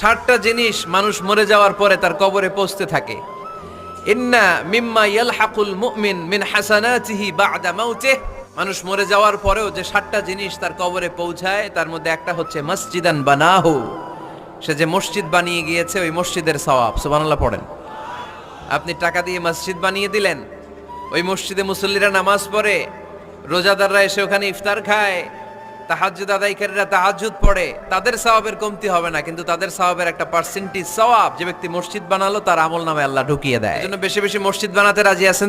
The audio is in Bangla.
60টা জিনিস মানুষ মরে যাওয়ার পরে তার কবরে পৌঁছতে থাকে। ইন্না মিম্মা ইয়ালহাকুল মুমিন মিন হাসানাতিহি বা'দা মাউতিহি, মানুষ মরে যাওয়ার পরেও যে 60টা জিনিস তার কবরে পৌঁছায় তার মধ্যে একটা হচ্ছে মসজিদান বানাহু, সে যে মসজিদ বানিয়ে গিয়েছে ওই মসজিদের সওয়াব। সুবহানাল্লাহ পড়েন। আপনি টাকা দিয়ে মসজিদ বানিয়ে দিলেন, ওই মসজিদে মুসল্লিরা নামাজ পড়ে, রোজাদাররা এসে ওখানে ইফতার খায়, তাহাজ্জুদ আদায়কারীরা তাহাজ্জুদ পড়ে, তাদের সওয়াবের কমতি হবে না, কিন্তু তাদের সওয়াবের একটা পার্সেন্টেজ সওয়াব যে ব্যক্তি মসজিদ বানালো তার আমল নামে আল্লাহ ঢুকিয়ে দেয়। এজন্য বেশি বেশি মসজিদ বানাতে রাজি আছেন?